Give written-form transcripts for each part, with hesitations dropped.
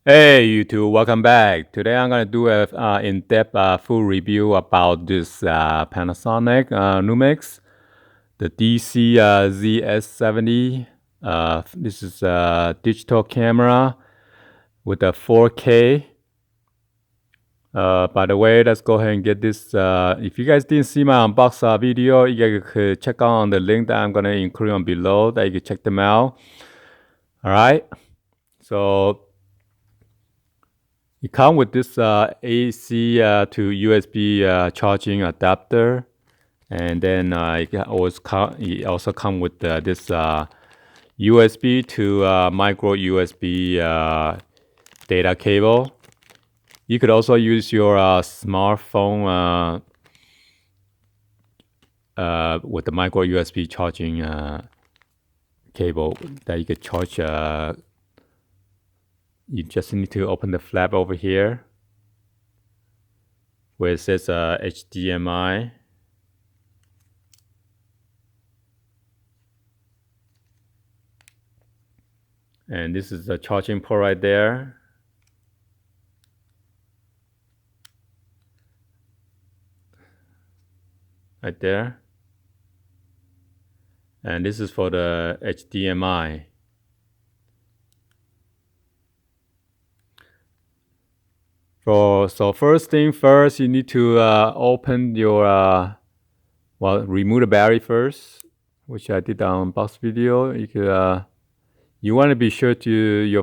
Hey YouTube, welcome back. Today I'm gonna do a in-depth full review about this Panasonic Lumix, the DC ZS70. This is a digital camera with a 4K. By the way, let's go ahead and get this. If you guys didn't see my unbox video, you guys could check out on the link that I'm gonna include on below. That you can check them out. All right. So it comes with this AC to USB charging adapter, and then it also come with this USB to micro USB data cable. You could also use your smartphone with the micro USB charging cable that you could charge. You just need to open the flap over here where it says HDMI. And this is the charging port right there. Right there. And this is for the HDMI. So first thing first, you need to open your, remove the battery first, which I did on box video. You want to be sure to your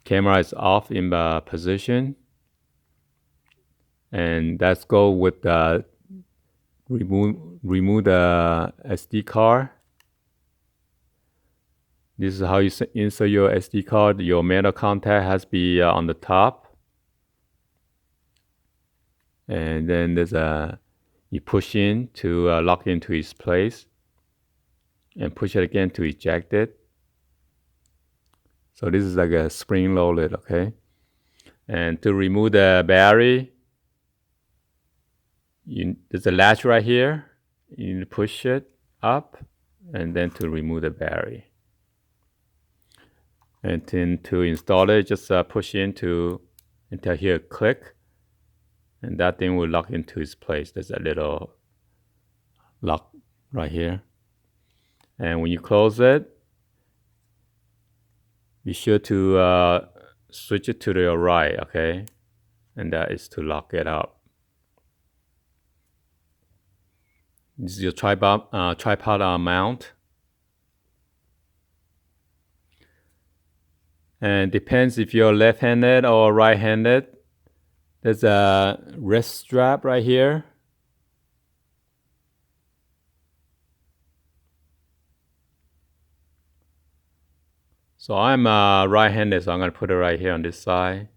camera is off in the position. And let's go with the remove the SD card. This is how you insert your SD card. Your metal contact has to be on the top. And then you push in to lock into its place. And push it again to eject it. So this is like a spring loaded, okay? And to remove the battery, there's a latch right here. You need to push it up and then to remove the battery. And then to install it, just push until here, click, and that thing will lock into its place. There's a little lock right here. And when you close it, be sure to switch it to the right, okay? And that is to lock it up. This is your tripod mount. And depends if you're left-handed or right-handed. There's a wrist strap right here. So I'm right-handed, so I'm going to put it right here on this side.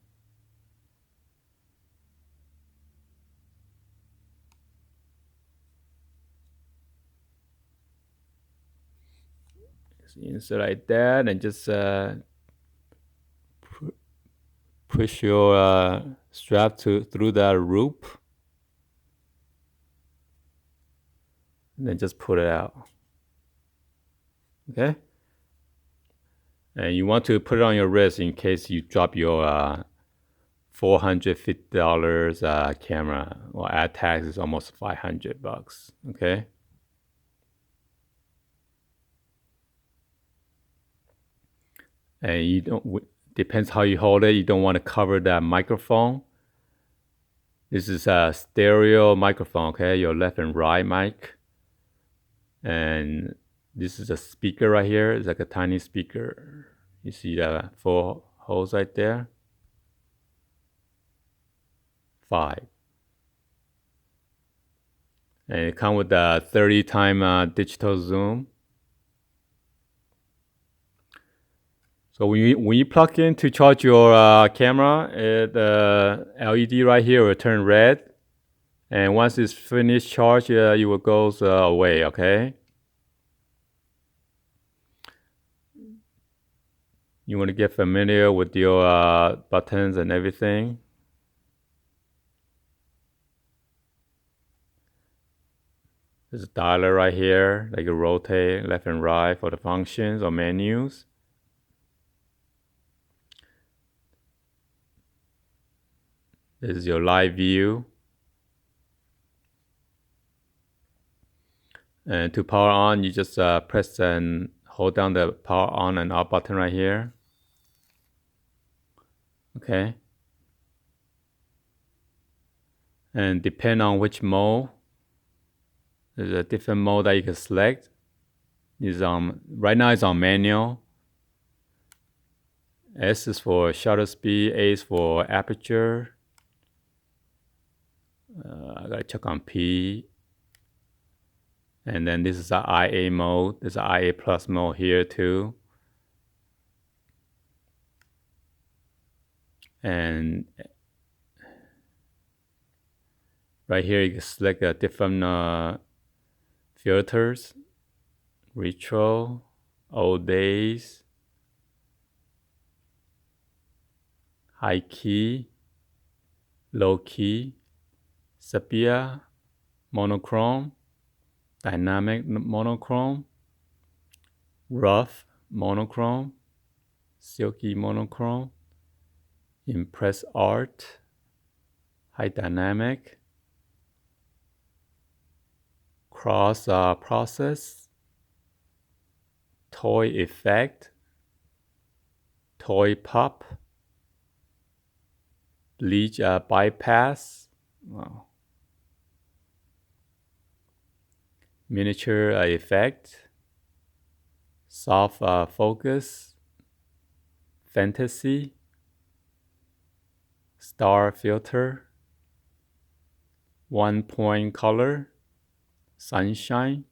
So insert like that, and just push your strap through that loop, and then just pull it out. Okay. And you want to put it on your wrist in case you drop your $450 camera. Well, add tax is almost $500. Okay. And you don't. Depends how you hold it. You don't want to cover that microphone. This is a stereo microphone. Okay, your left and right mic. And this is a speaker right here. It's like a tiny speaker. You see the 4 holes right there. 5. And it comes with a 30 time digital zoom. So when you plug in to charge your camera, the LED right here will turn red. And once it's finished charge, it will go away, okay? You want to get familiar with your buttons and everything. There's a dialer right here that you rotate left and right for the functions or menus. This is your live view. And to power on, you just press and hold down the power on and off button right here. Okay. And depend on which mode, there's a different mode that you can select. Right now it's on manual. S is for shutter speed, A is for aperture. I gotta check on P. And then this is the IA mode. There's an IA plus mode here too. And right here you can select different filters. Retro, old days, high key, low key, sepia, monochrome, dynamic monochrome, rough monochrome, silky monochrome, impress art, high dynamic, cross process, toy effect, toy pop, bleach bypass, wow. Miniature effect, soft focus, fantasy, star filter, 1-point color, sunshine,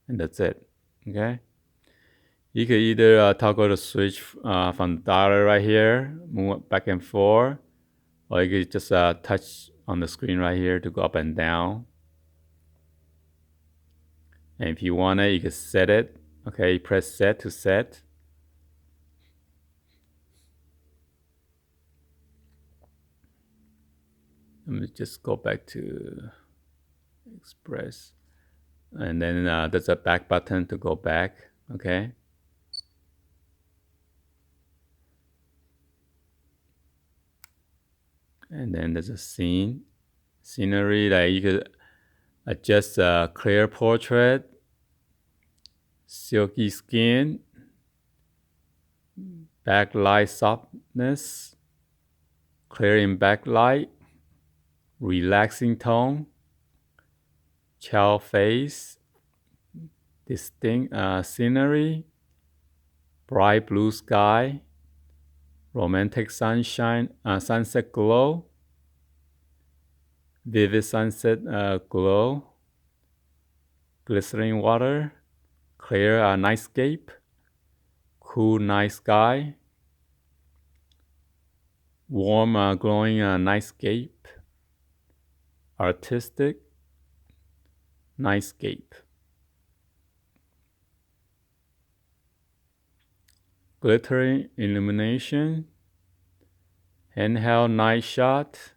and that's it. Okay. You could either toggle the switch from the dialer right here, move it back and forth, or you could just touch on the screen right here to go up and down. And if you want it, you can set it. Okay, you press set to set. Let me just go back to Express. And then there's a back button to go back. Okay. And then there's a scenery that you could adjust clear portrait, silky skin, backlight softness, clear in backlight, relaxing tone, child face, distinct scenery, bright blue sky, romantic sunshine, sunset glow, vivid sunset glow, glistening water, clear nightscape, cool night sky, warm glowing nightscape, artistic nightscape, glittering illumination, handheld night shot,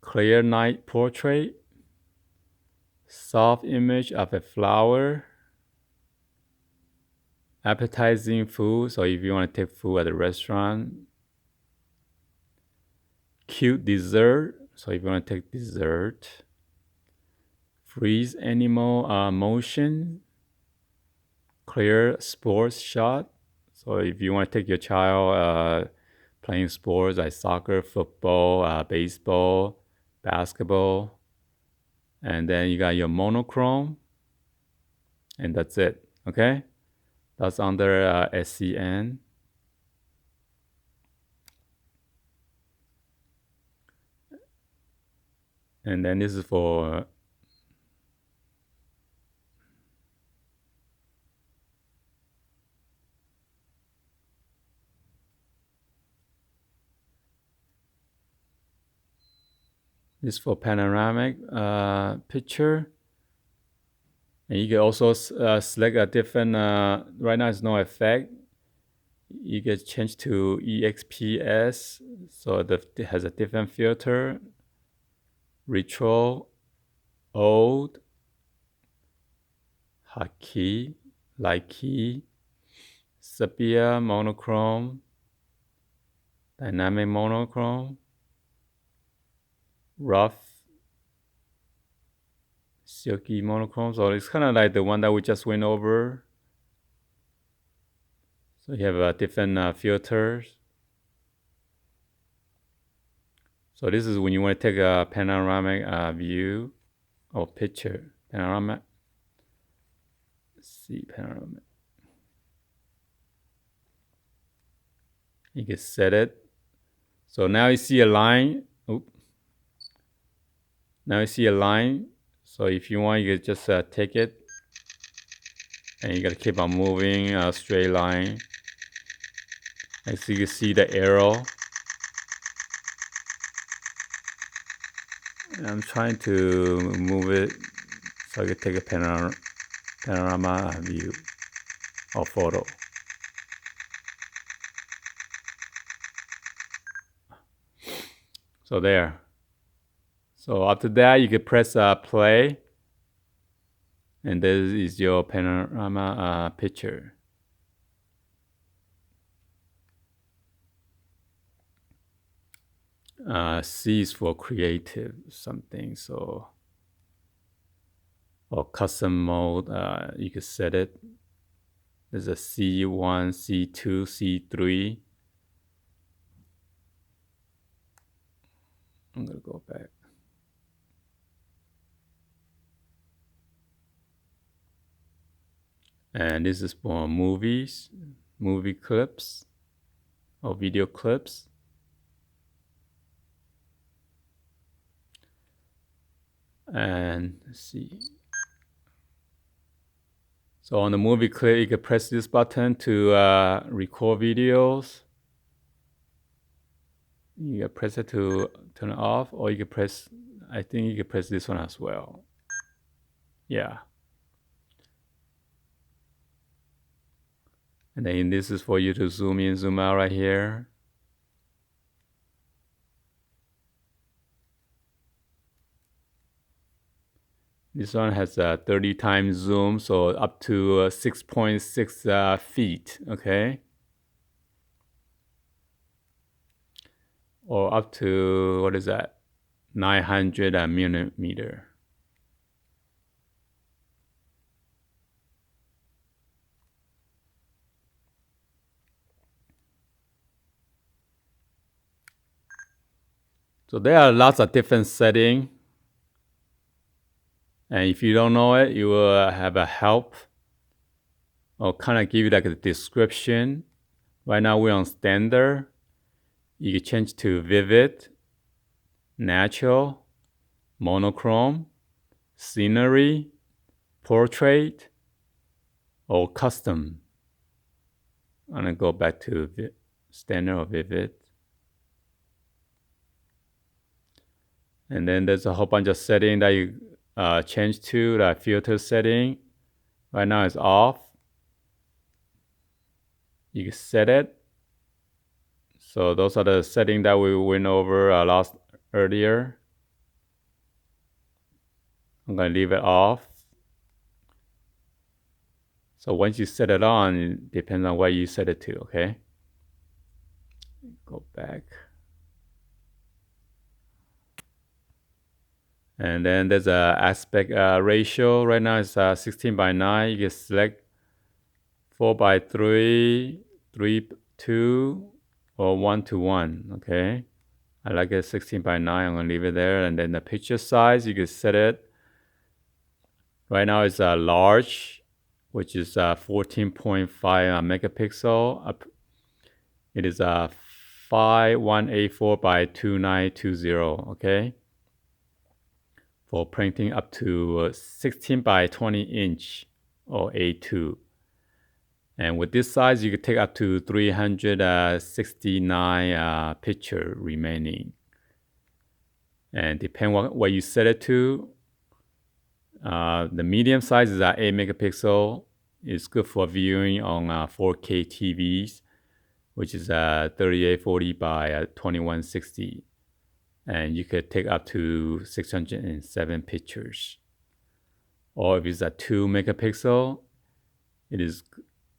clear night portrait, soft image of a flower, appetizing food, so if you want to take food at a restaurant, cute dessert, so if you want to take dessert, freeze animal motion, clear sports shot, so if you want to take your child playing sports like soccer, football, baseball, basketball, and then you got your monochrome, and that's it. Okay, that's under SCN. And then this is for panoramic picture. And you can also select a different, right now it's no effect. You can change to EXPS, so it has a different filter. Retro, old, hot key, light key, sepia, monochrome, dynamic monochrome, rough, silky monochrome. So it's kind of like the one that we just went over. So you have different filters. So this is when you want to take a panoramic view or picture. Panorama. Let's see, panorama. You can set it. So now you see a line. Oops. Now you see a line. So if you want, you can just take it. And you got to keep on moving a straight line. As you can see the arrow. And I'm trying to move it so I can take a panorama view or photo. So there. So after that, you can press play. And this is your panorama picture. C is for creative something. So, or custom mode, you can set it. There's a C1, C2, C3. I'm gonna go back. And this is for movies, movie clips, or video clips. And let's see. So on the movie clip, you can press this button to record videos. You can press it to turn it off, or you can press, I think you can press this one as well. Yeah. And then this is for you to zoom in, zoom out right here. This one has a 30 times zoom, so up to 6.6 feet, okay? Or up to, what is that? 900 millimeter. So there are lots of different settings. And if you don't know it, you will have a help or kind of give you like a description. Right now we're on standard. You can change to vivid, natural, monochrome, scenery, portrait, or custom. I'm gonna go back to standard or vivid. And then there's a whole bunch of settings that you change to, like filter setting. Right now it's off. You can set it. So those are the settings that we went over earlier. I'm gonna leave it off. So once you set it on, it depends on what you set it to, okay? Go back. And then there's a aspect ratio. Right now it's 16:9. You can select 4:3, 3:2, or 1:1, okay? I like it 16:9. I'm gonna leave it there. And then the picture size, you can set it. Right now it's large, which is 14.5 megapixel. It is 5184 by 2920, okay? For printing up to 16 by 20 inch or A2. And with this size, you can take up to 369 picture remaining. And depending on what you set it to, the medium size is 8 megapixel. It's good for viewing on 4K TVs, which is 3840 by 2160. And you could take up to 607 pictures. Or if it's 2 megapixel, it is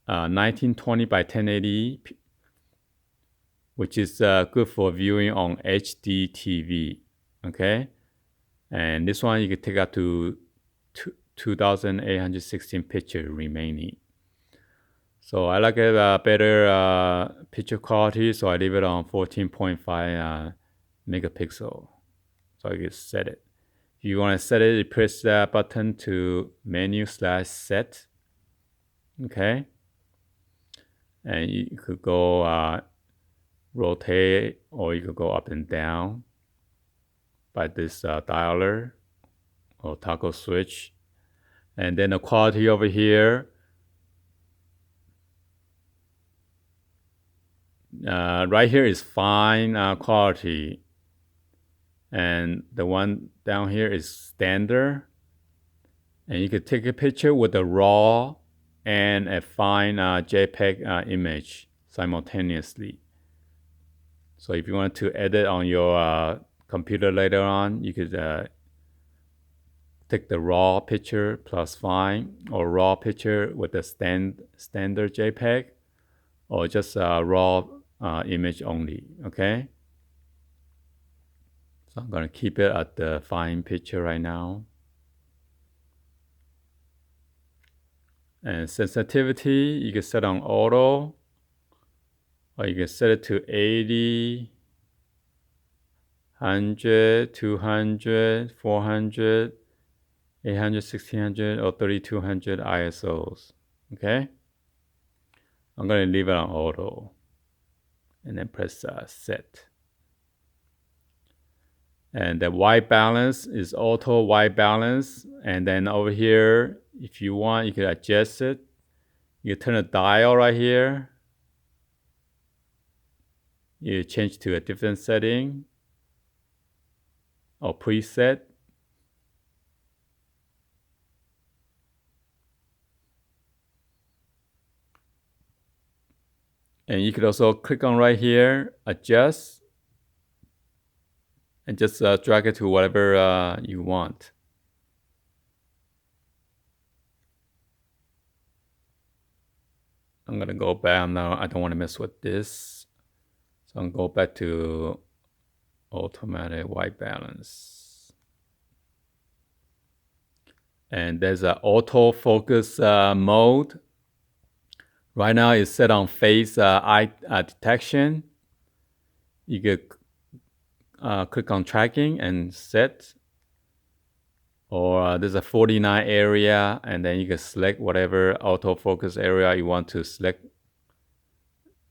1920 by 1080, which is good for viewing on HD TV. okay? And this one you can take up to 2,816 picture remaining. So I like a better picture quality, so I leave it on 14.5 megapixel. So I can set it. If you want to set it, you press that button to menu/set. Okay. And you could go rotate, or you could go up and down by this dialer or toggle switch. And then the quality over here, right here is fine quality. And the one down here is standard. And you could take a picture with a raw and a fine JPEG image simultaneously. So if you want to edit on your computer later on, you could take the raw picture plus fine, or raw picture with the standard JPEG, or just raw image only, okay? So I'm going to keep it at the fine picture right now. And sensitivity, you can set on auto, or you can set it to 80, 100, 200, 400, 800, 1600, or 3200 ISOs, okay? I'm going to leave it on auto, and then press set. And the white balance is auto white balance. And then over here, if you want, you can adjust it. You turn the dial right here. You change to a different setting or preset. And you could also click on right here, adjust, and just drag it to whatever you want. I'm going to go back now. I don't want to mess with this. So I'm going to go back to automatic white balance. And there's an autofocus mode. Right now it's set on face eye detection. You could click on tracking and set. Or there's a 49 area, and then you can select whatever autofocus area you want to select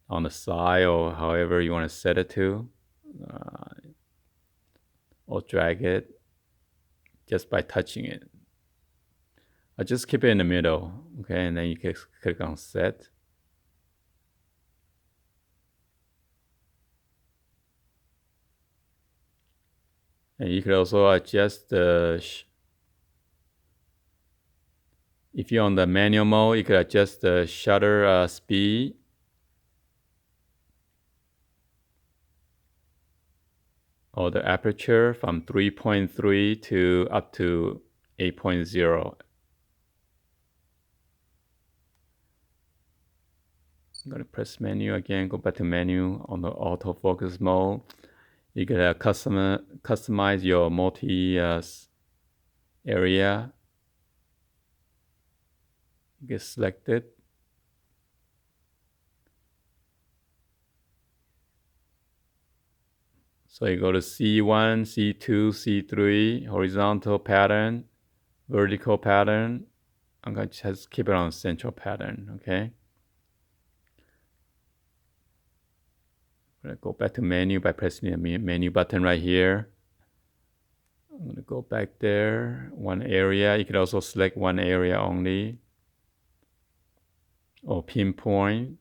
on the side, or however you want to set it to. Or drag it just by touching it. I just keep it in the middle, okay, and then you can click on set. And you can also adjust the, if you're on the manual mode, you can adjust the shutter speed. Or the aperture from 3.3 to up to 8.0. I'm going to press menu again, go back to menu on the autofocus mode. You can customize your multi area. Get selected. So you go to C1, C2, C3, horizontal pattern, vertical pattern. I'm going to just keep it on central pattern, okay? I'm going to go back to menu by pressing the menu button right here. I'm going to go back there, one area. You could also select one area only, or pinpoint.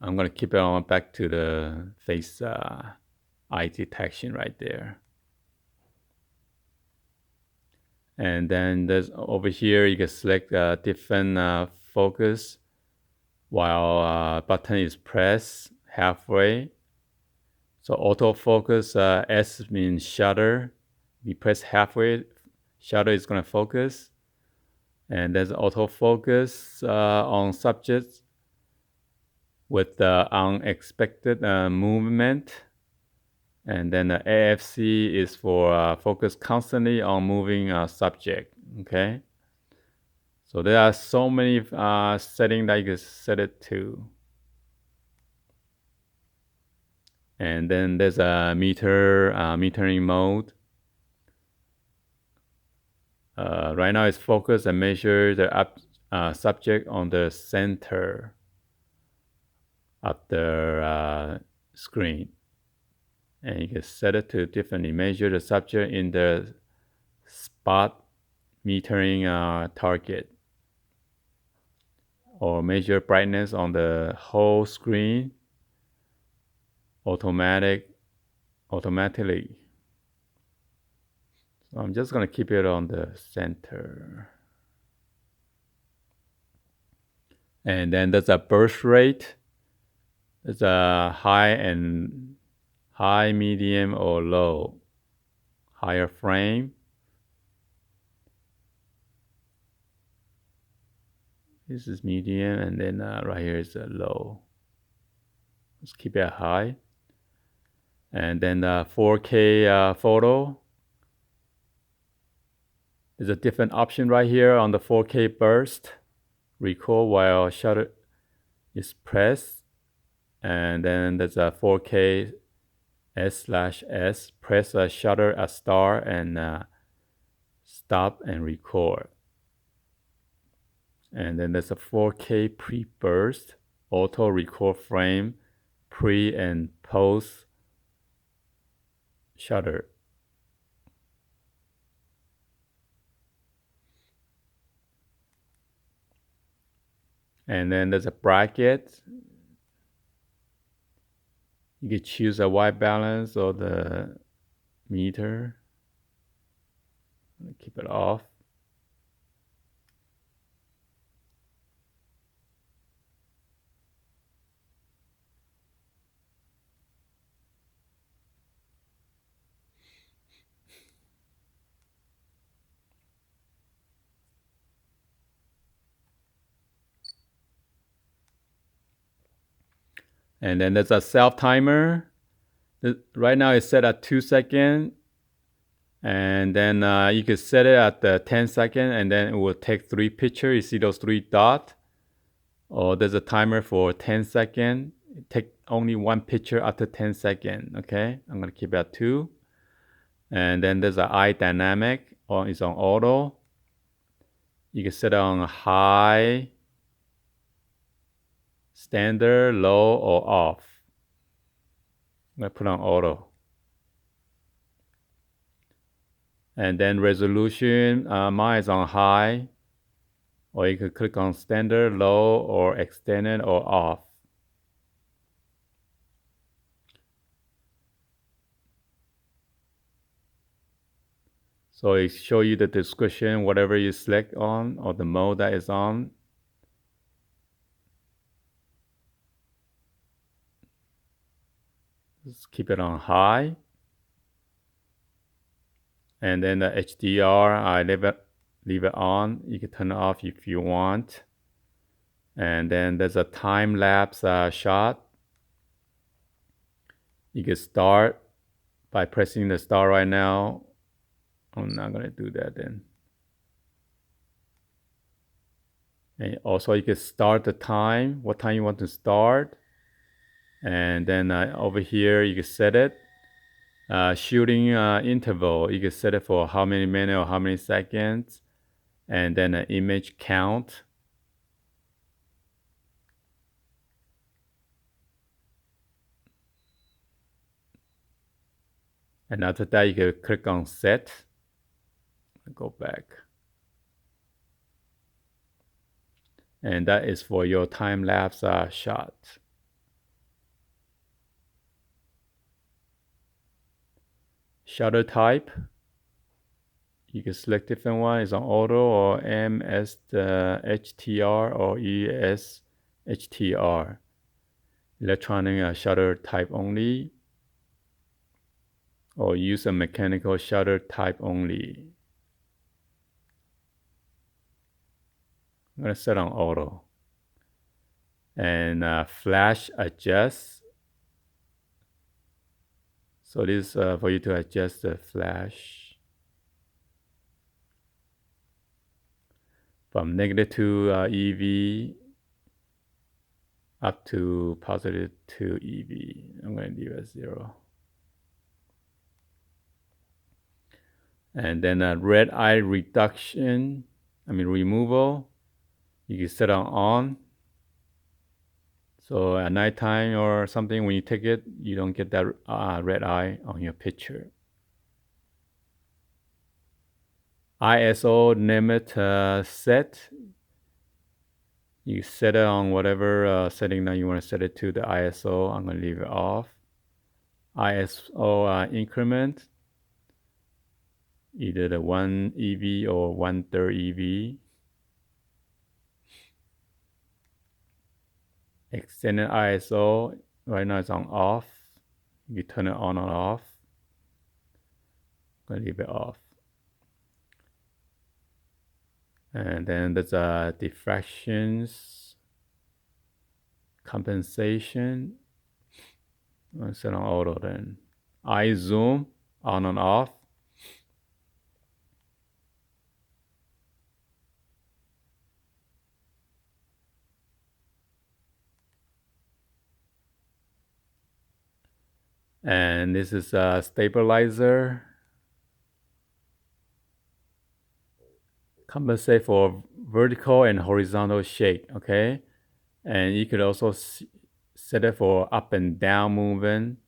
I'm going to keep it on back to the face eye detection right there. And then there's over here, you can select different focus while button is pressed halfway. So autofocus, S means shutter. We press halfway, shutter is going to focus. And there's autofocus on subjects with unexpected movement. And then the AFC is for focus constantly on moving subject, okay? So there are so many settings that you can set it to. And then there's a metering mode. Right now it's focus and measure the subject on the center of the screen. And you can set it to differently. Measure the subject in the spot metering target. Or measure brightness on the whole screen automatically. So I'm just going to keep it on the center. And then there's a burst rate. There's a high, medium, or low. Higher frame. This is medium, and then right here is a low. Let's keep it high. And then 4K photo. There's a different option right here on the 4K burst. Record while shutter is pressed. And then there's a 4K S/S. Press a shutter at start and stop and record. And then there's a 4K pre-burst, auto record frame, pre and post shutter. And then there's a bracket. You can choose a white balance or the meter. Keep it off. And then there's a self timer. Right now it's set at 2 seconds. And then you can set it at the 10 seconds, and then it will take 3 pictures. You see those 3 dots? Or there's a timer for 10 seconds. Take only 1 picture after 10 seconds. Okay, I'm gonna keep it at 2. And then there's an eye dynamic, or it's on auto. You can set it on high, standard, low, or off. I'm gonna put on auto. And then resolution, mine is on high, or you could click on standard, low, or extended, or off. So it shows you the description, whatever you select on, or the mode that is on. Just keep it on high. And then the HDR, I leave it on. You can turn it off if you want. And then there's a time-lapse shot. You can start by pressing the start right now. I'm not going to do that then. And also you can start the time, what time you want to start. And then over here you can set it. Shooting interval, you can set it for how many minutes or how many seconds. And then an image count. And after that, you can click on set. Go back. And that is for your time-lapse shot. Shutter type. You can select different one. It's on auto or MS HTR or ES HTR. Electronic shutter type only. Or use a mechanical shutter type only. I'm going to set on auto. And flash adjust. So this for you to adjust the flash from -2 EV up to +2 EV. I'm going to leave it 0. And then red eye removal, you can set on. So at nighttime or something, when you take it, you don't get that red eye on your picture. ISO limit set. You set it on whatever setting that you want to set it to, the ISO. I'm going to leave it off. ISO increment, either the 1 EV or 1/3 EV. Extended ISO, right now it's on off. You turn it on or off. I'm going to leave it off. And then there's diffractions, compensation. I'll set on auto then. Eye zoom, on and off. And this is a stabilizer. Compensate for vertical and horizontal shake, okay? And you could also set it for up and down movement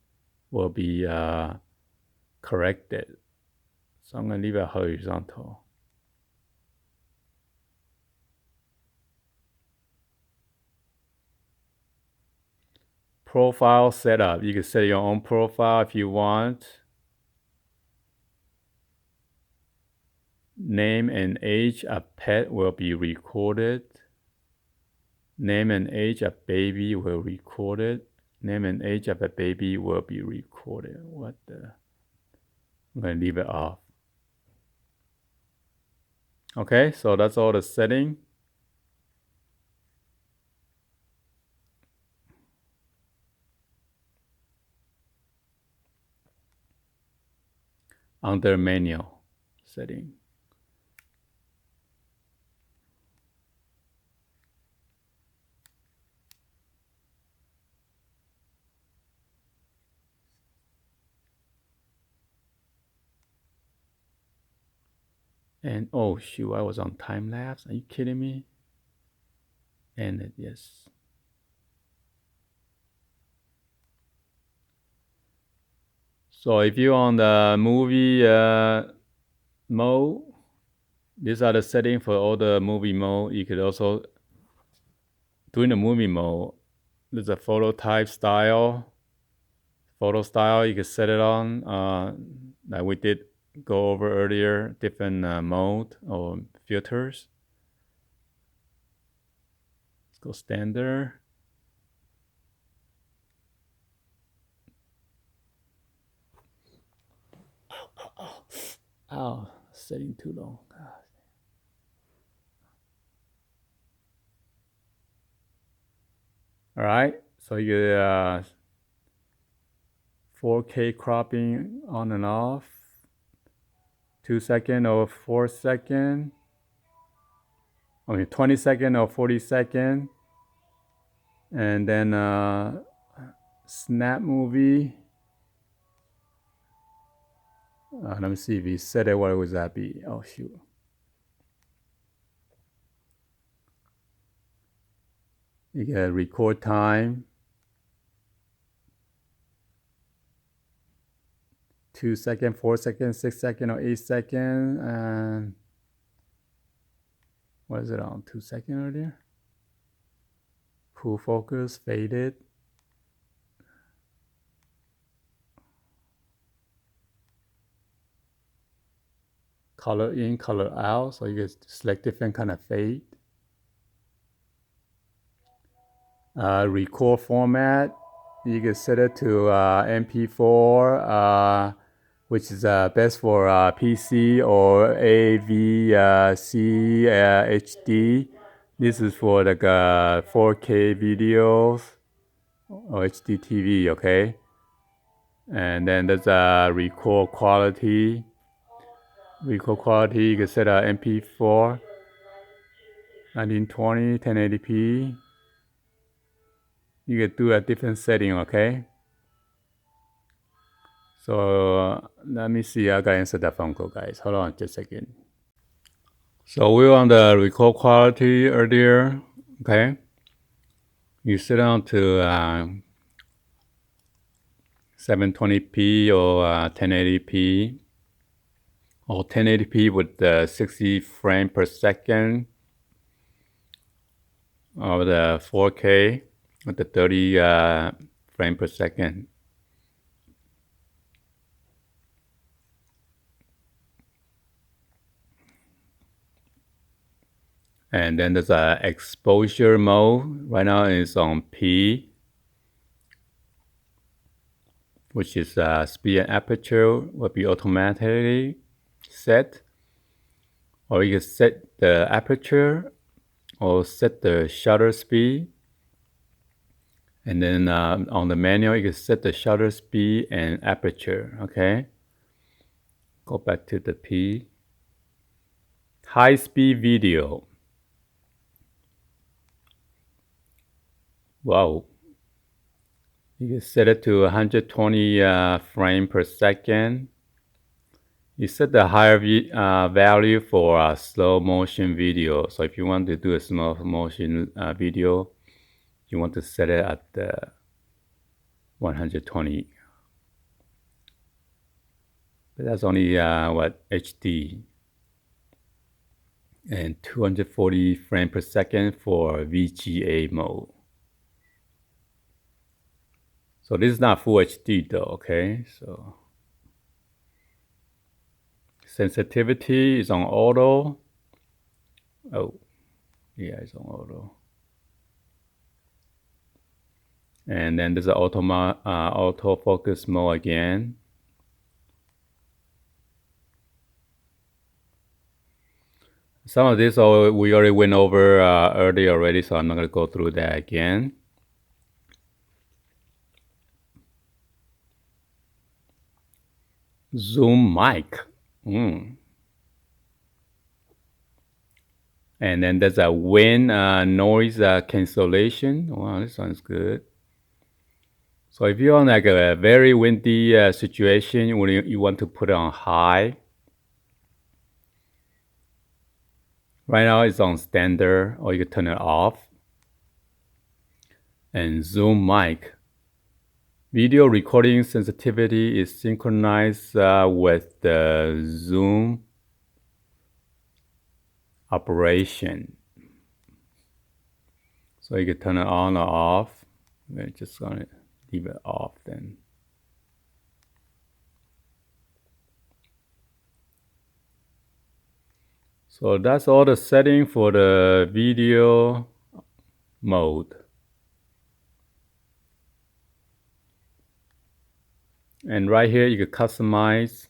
will be corrected. So I'm going to leave it horizontal. Profile setup. You can set your own profile if you want. Name and age of pet will be recorded. Name and age of baby will be recorded. Name and age of a baby will be recorded. What the? I'm going to leave it off. Okay, so that's all the setting. Under manual setting. And oh shoot, I was on time lapse. Are you kidding me? And yes. So if you're on the movie mode, these are the settings for all the movie mode. You could also, during the movie mode, there's a photo type style. Photo style, you can set it on, like we did go over earlier, different mode or filters. Let's go standard. Oh, setting too long. God. All right, so you get 4K cropping on and off, 2 second or 4 second, 20 second or 40 second, and then snap movie. Let me see if we set it, what would that be? Oh shoot. You get record time, 2 second, 4 second, 6 second, or 8 second, and what is it on? 2 second earlier? Full focus, faded. Color in, color out, so you can select different kind of fade. Record format, you can set it to MP4, which is best for PC, or AVC HD. This is for the 4K videos or HD TV, okay? And then there's a record quality. Record quality, you can set a MP4, 1920, 1080p. You can do a different setting, okay? So let me see, I gotta answer that phone call, guys. Hold on just a second. So we were on the record quality earlier, okay? You set on to 720p or 1080p or 1080p with 60 frames per second, or the 4K with the 30 frames per second. And then there's a exposure mode. Right now it's on P, which is speed and aperture will be automatically set. Or you can set the aperture or set the shutter speed. And then on the manual, you can set the shutter speed and aperture, okay? Go back to the P. High-speed video. Wow. You can set it to 120 frames per second. You set the higher value for slow motion video. So if you want to do a slow motion video, you want to set it at the 120. But that's only HD. And 240 frames per second for VGA mode. So this is not full HD though, okay? So sensitivity is on auto. Oh, yeah, it's on auto. And then there's an autofocus mode again. Some of this we already went over earlier already, so I'm not going to go through that again. Zoom mic. And then there's a wind noise cancellation. Wow, this sounds good. So if you're on like a very windy situation, when you want to put it on high, right now it's on standard, or you can turn it off. And zoom mic. Video recording sensitivity is synchronized with the zoom operation. So you can turn it on or off. We're just gonna leave it off then. So that's all the setting for the video mode. And right here you can customize.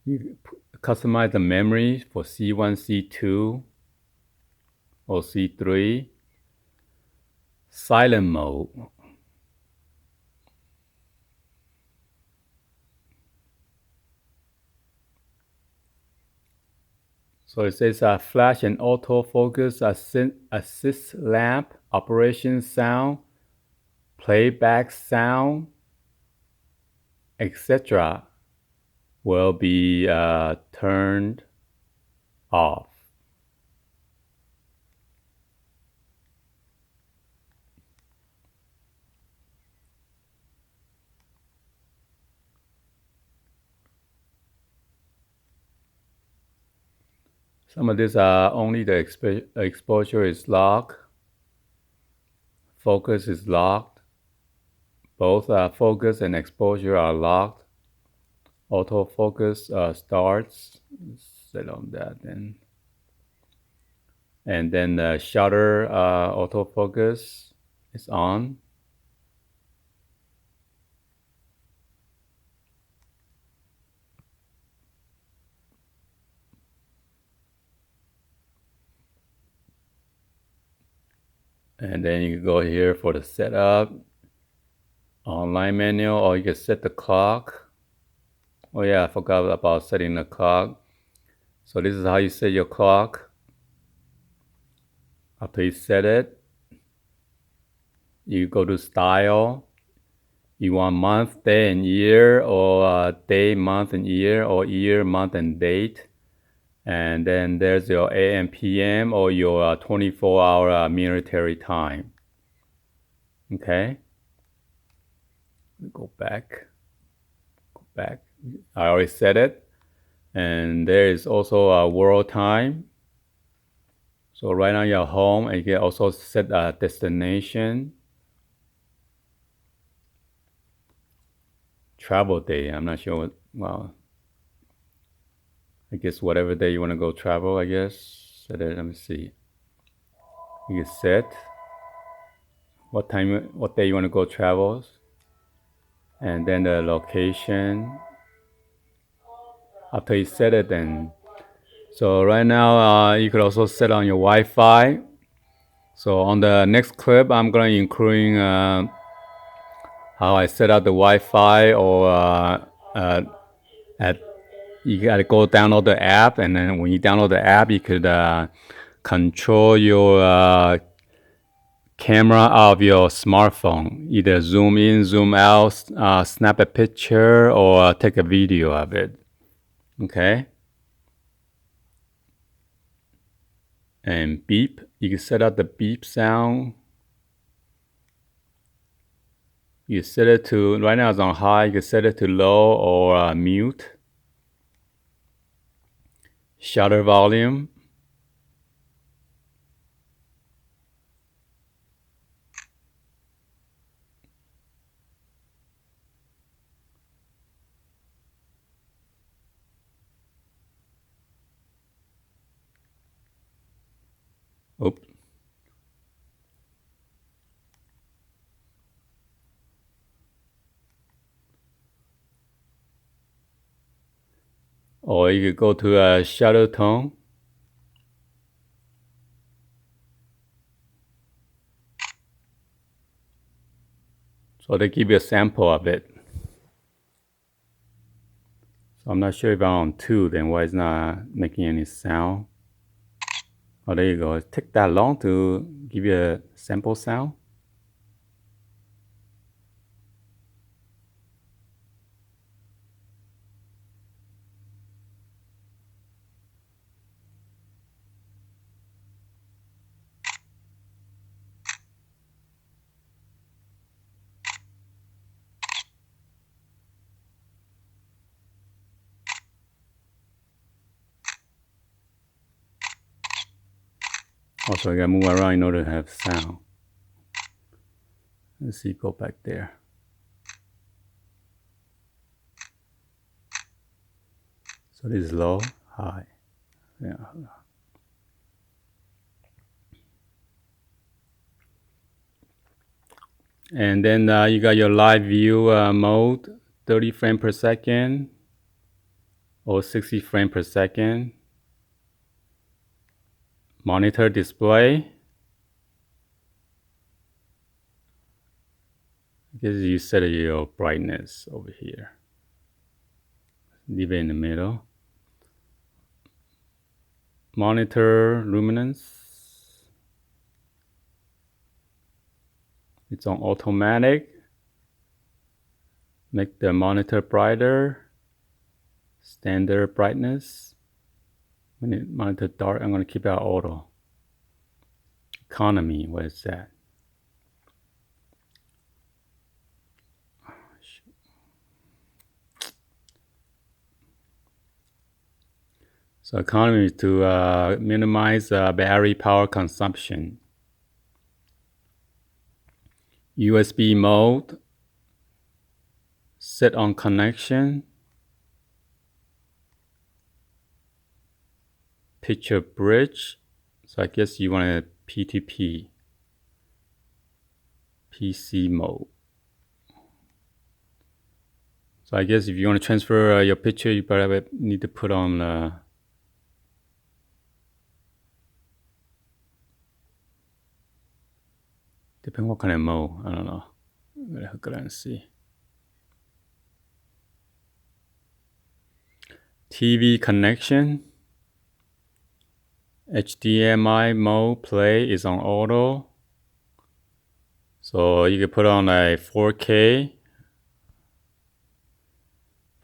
You customize the memory for C1, C2, or C3. Silent mode. So it says flash and autofocus assist lamp, operation sound, playback sound, etc. will be turned off. Some of these are only the exposure is locked. Focus is locked. Both focus and exposure are locked. Autofocus starts. Set on that then. And then the shutter autofocus is on. And then you go here for the setup. online menu, or you can set the clock. Oh yeah, I forgot about setting the clock. So this is how you set your clock. After you set it, you go to style. You want month, day, and year, or day, month, and year, or year, month, and date. And then there's your AM, PM, or your 24-hour military time. Okay. Go back. I already set it. And there is also a world time. So right now you're home, and you can also set a destination. Travel day. I'm not sure what, well, I guess whatever day you want to go travel, I guess. Set it, let me see. You can set what day you want to go travel, and then the location. After you set it, then so right now you could also set on your Wi-Fi. So on the next clip, I'm gonna include how I set up the Wi-Fi, or you gotta go download the app, and then when you download the app, you could control your camera of your smartphone. Either zoom in, zoom out, snap a picture, or take a video of it. Okay. And beep, you can set up the beep sound. You set it to, right now it's on high, you can set it to low or mute. Shutter volume. Oops. Or you could go to a shutter tone. So they give you a sample of it. So I'm not sure if I'm on 2, then why it's not making any sound. Oh, there you go. It took that long to give you a sample sound. Also, I gotta move around in order to have sound. Let's see, go back there. So this is low, high. Yeah. And then you got your live view mode, 30 frames per second or 60 frames per second. Monitor display. I guess you set your brightness over here. Leave it in the middle. Monitor luminance. It's on automatic. Make the monitor brighter. Standard brightness. When it monitor dark, I'm going to keep it auto. Economy, what is that? So economy is to minimize battery power consumption. USB mode, set on connection. Picture bridge, so I guess you want a P2P, PC mode. So I guess if you want to transfer your picture, you probably need to put on depending what kind of mode, I don't know. I'm gonna hook it and see. TV connection. HDMI mode play is on auto. So you can put on a 4K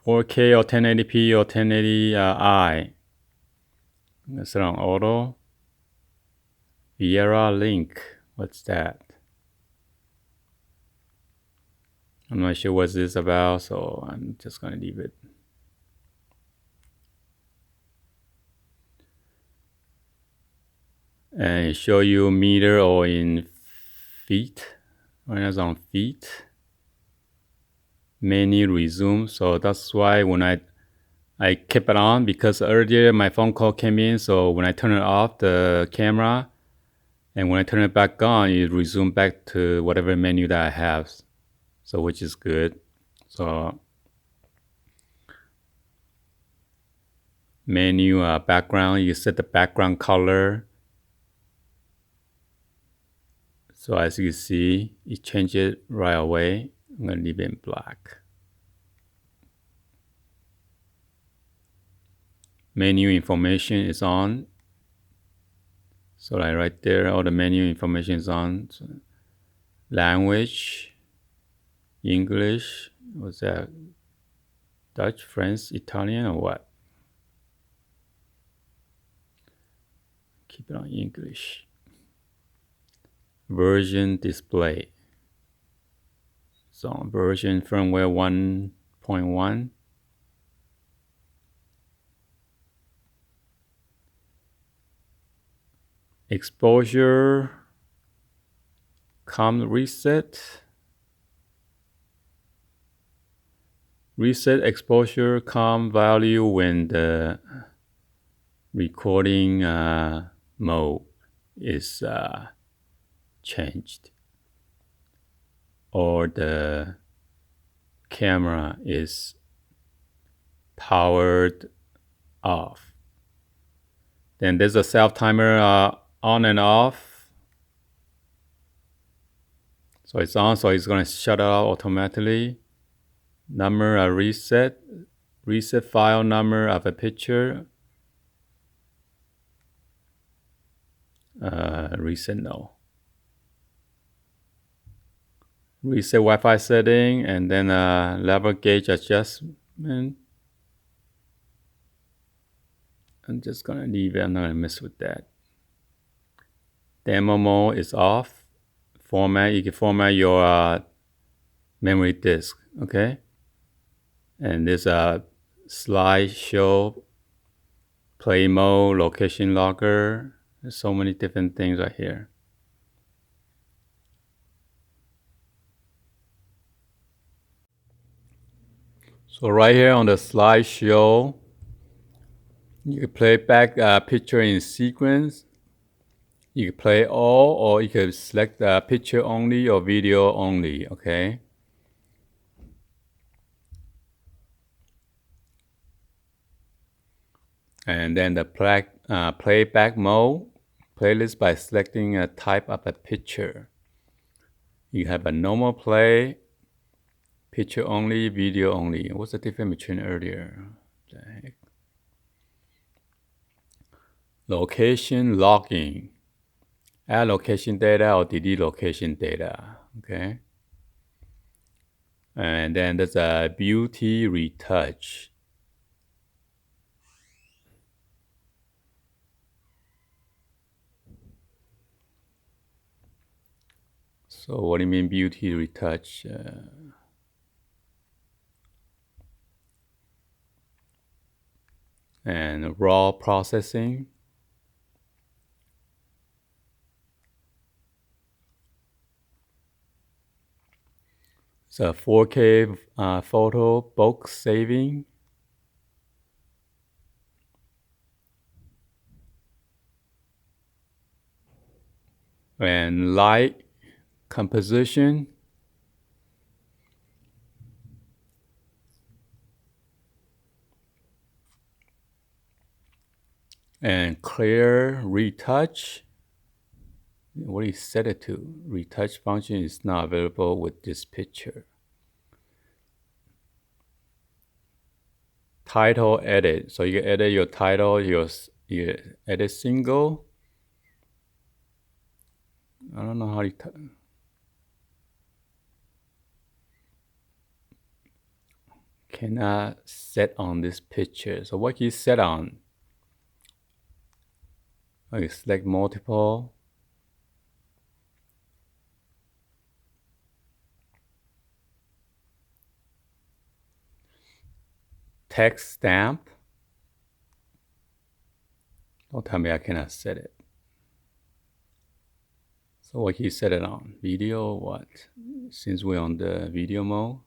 or 1080p or 1080i. That's on auto. Viera Link. What's that? I'm not sure what this is about, so I'm just gonna leave it. And show you meter or in feet. When it's on feet, menu resume. So that's why when I kept it on, because earlier my phone call came in, so when I turn it off the camera, and when I turn it back on, it resumes back to whatever menu that I have. So which is good. So menu background, you set the background color. So as you see, it changes it right away. I'm gonna leave it in black. Menu information is on. So like right there, all the menu information is on. So language, English, what's that? Dutch, French, Italian, or what? Keep it on English. Version display. So version firmware 1.1. Exposure, com reset. Reset exposure com value when the recording mode is changed or the camera is powered off. Then there's a self timer on and off. So it's on, so it's going to shut off automatically. Number reset file number of a picture. Reset no. Reset Wi-Fi setting, and then level gauge adjustment. I'm just gonna leave it. I'm not gonna mess with that. Demo mode is off. Format, you can format your memory disk, okay? And there's a slideshow, play mode, location logger. There's so many different things right here. So right here on the slideshow, you can play back picture in sequence. You can play all, or you can select picture only or video only, okay? And then the playback mode, playlist by selecting a type of a picture. You have a normal play, picture only, video only. What's the difference between earlier? What the heck? Location logging. Add location data or delete location data, okay? And then there's a beauty retouch. So what do you mean beauty retouch? And raw processing. So 4K photo bulk saving. And light composition. And clear retouch. what do you set it to? Retouch function is not available with this picture. Title edit. So you can edit your title, you edit single. I don't know how you cannot set on this picture. So what can you set on? Okay, select multiple. Text stamp. Don't tell me I cannot set it. So what can you set it on? Video or what? Since we're on the video mode.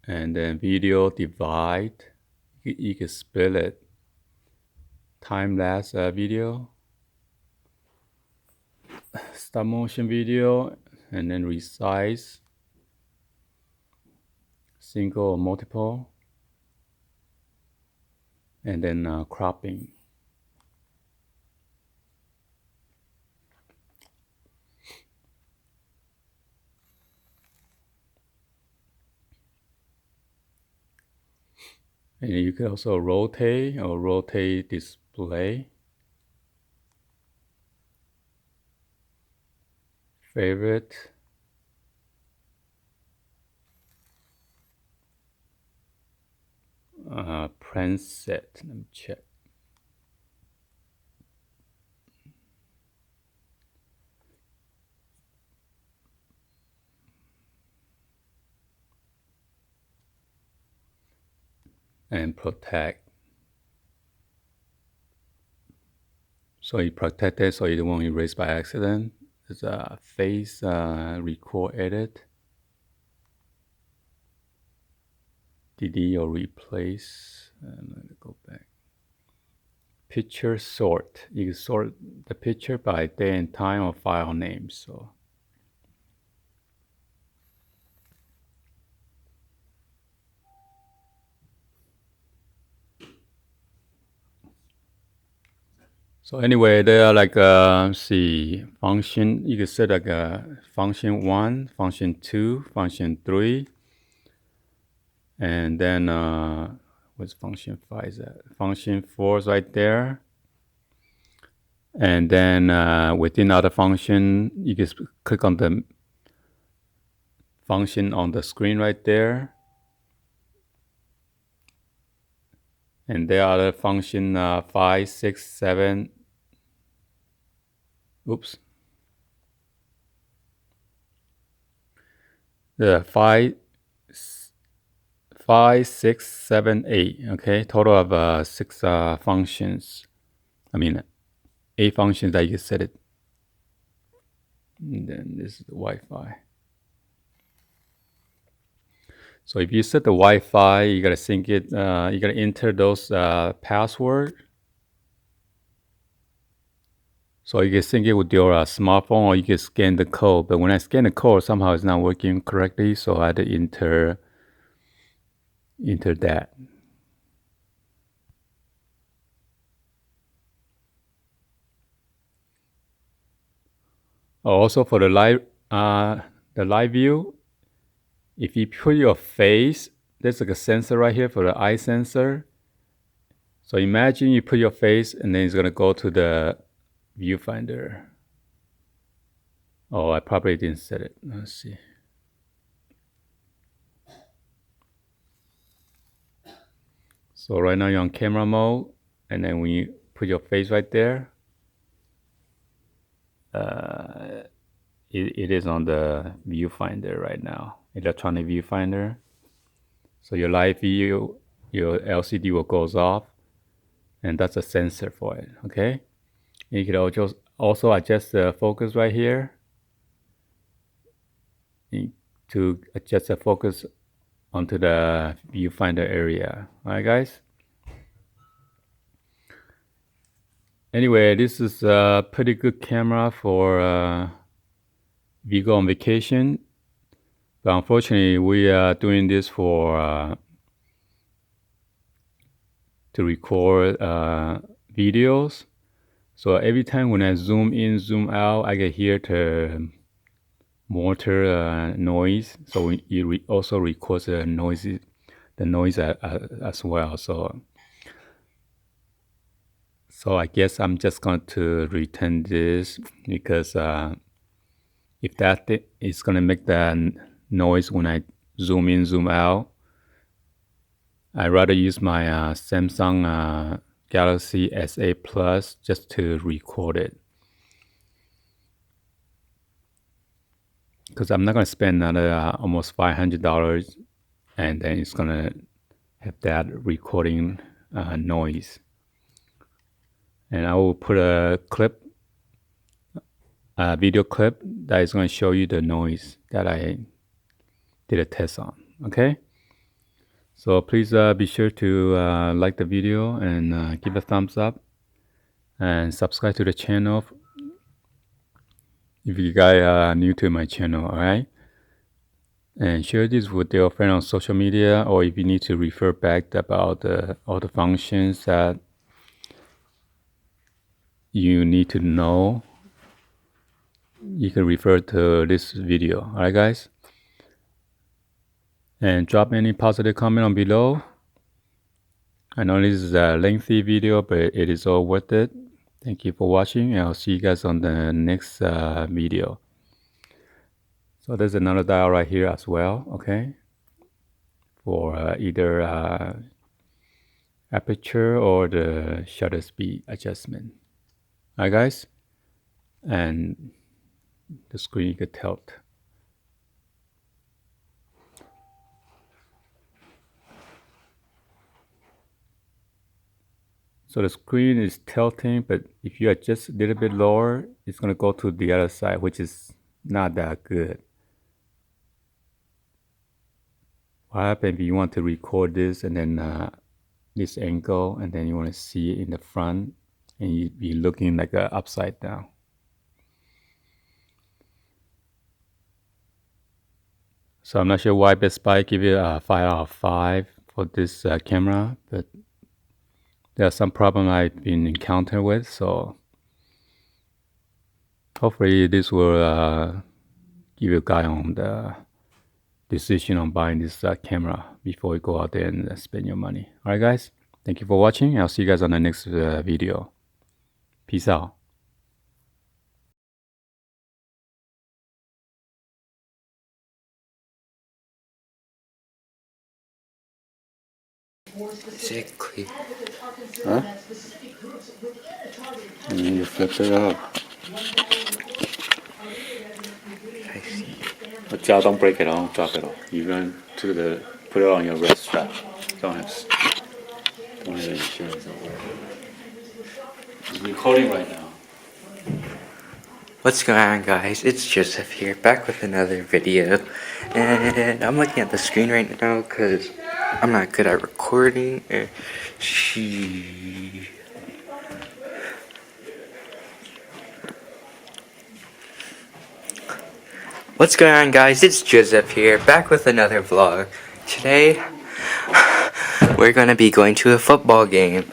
And then video divide. You can split it. Time-lapse video. Stop motion video. And then resize. Single or multiple. And then cropping. And you can also rotate or rotate display. Favorite. Print set. Let me check. And protect. So you protect it so you don't want to erase by accident. There's a face record edit. Delete or replace. I'm going to go back. Picture sort. You can sort the picture by day and time or file name. So anyway, there are like see function. You can set like a function 1, function 2, function 3, and then what's function 5 is that? Function 4 is right there. And then within other function, you just click on the function on the screen right there. And there are other function 5, 6, 7. Oops. The 5, 6, 7, 8. Okay, total of 6 functions. I mean, 8 functions that you can set it. And then this is the Wi-Fi. So if you set the Wi-Fi, you gotta sync it. You gotta enter those password. So you can sync it with your smartphone, or you can scan the code. But when I scan the code, somehow it's not working correctly, so I had to enter that. Also for the live view, if you put your face, there's like a sensor right here for the eye sensor. So imagine you put your face and then it's gonna go to the viewfinder. Oh, I probably didn't set it. Let's see. So right now you're on camera mode, and then when you put your face right there, it is on the viewfinder right now, electronic viewfinder. So your live view, your LCD will goes off, and that's a sensor for it, okay? And you can also adjust the focus right here to adjust the focus onto the viewfinder area. All right, guys? Anyway, this is a pretty good camera for if you go on vacation. But unfortunately, we are doing this for to record videos. So every time when I zoom in, zoom out, I can hear the motor noise. So it also records the noise as well. So I guess I'm just going to return this because if that is going to make that noise when I zoom in, zoom out, I'd rather use my Samsung Galaxy S8 Plus just to record it. Because I'm not going to spend another almost $500 and then it's going to have that recording noise. And I will put a clip, a video clip that is going to show you the noise that I did a test on. Okay? So please be sure to like the video and give a thumbs up and subscribe to the channel if you guys are new to my channel, alright? And share this with your friend on social media, or if you need to refer back about all the functions that you need to know, you can refer to this video, alright guys? And drop any positive comment on below. I know this is a lengthy video, but it is all worth it. Thank you for watching, and I'll see you guys on the next video. So there's another dial right here as well, okay? For either aperture or the shutter speed adjustment. Alright guys? And the screen you could tilt. So the screen is tilting, but if you adjust a little bit lower, it's going to go to the other side, which is not that good. What happens if you want to record this and then this angle, and then you want to see it in the front, and you be looking like upside down? So I'm not sure why Best Buy give it a 5 out of 5 for this camera, but there are some problem I've been encountered with, so hopefully this will give you a guide on the decision on buying this camera before you go out there and spend your money. Alright guys, thank you for watching. I'll see you guys on the next video. Peace out. Is it clear? Huh? And then you flip it up. I see. But don't break it, don't drop it off. You're going to put it on your wrist strap. Don't have insurance. It's recording right now. What's going on, guys? It's Joseph here, back with another video. And I'm looking at the screen right now because I'm not good at recording. What's going on, guys? It's Joseph here, back with another vlog. Today, we're going to be going to a football game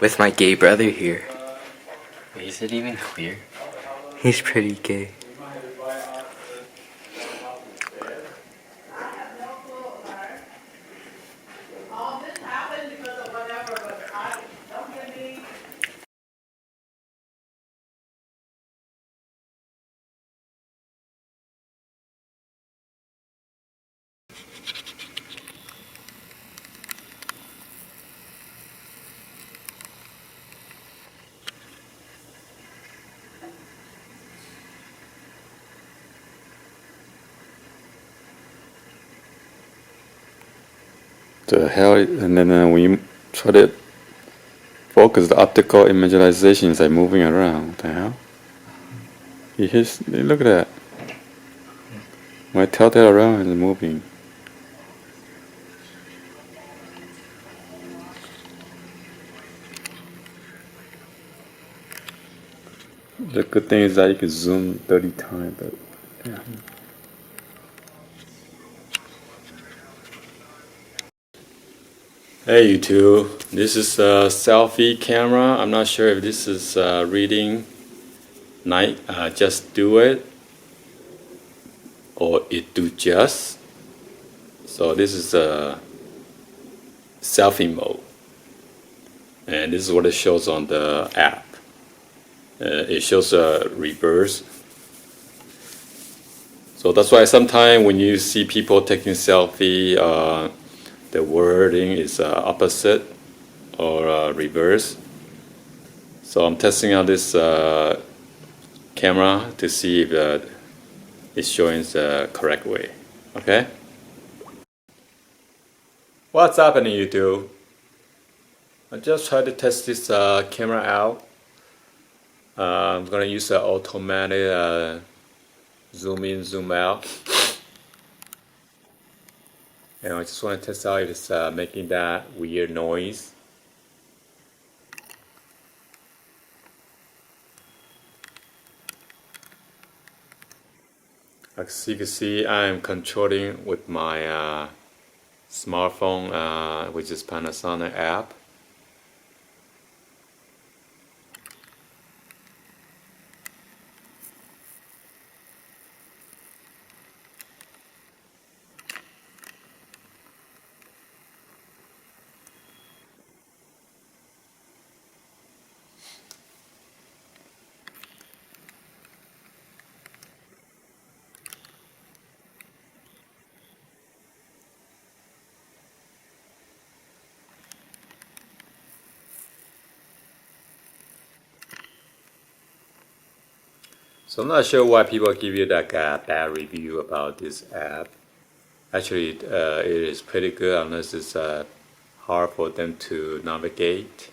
with my gay brother here. Wait, is it even clear? He's pretty gay. The hell, and then when you try to focus, the optical imagization is like moving around. What the hell? Look at that. When I tilt it around, it's moving. The good thing is that you can zoom 30 times, but yeah. Hey YouTube, this is a selfie camera. I'm not sure if this is reading night, just do it, or it do just. So this is a selfie mode, and this is what it shows on the app. It shows a reverse. So that's why sometimes when you see people taking selfie, the wording is opposite or reverse. So I'm testing out this camera to see if it's showing the correct way. Okay? What's happening, YouTube? I just tried to test this camera out. I'm gonna use the automatic zoom in, zoom out. And I just want to test out if it's making that weird noise. As you can see, I'm controlling with my smartphone, which is Panasonic app. So I'm not sure why people give you that bad review about this app. Actually, it is pretty good unless it's hard for them to navigate.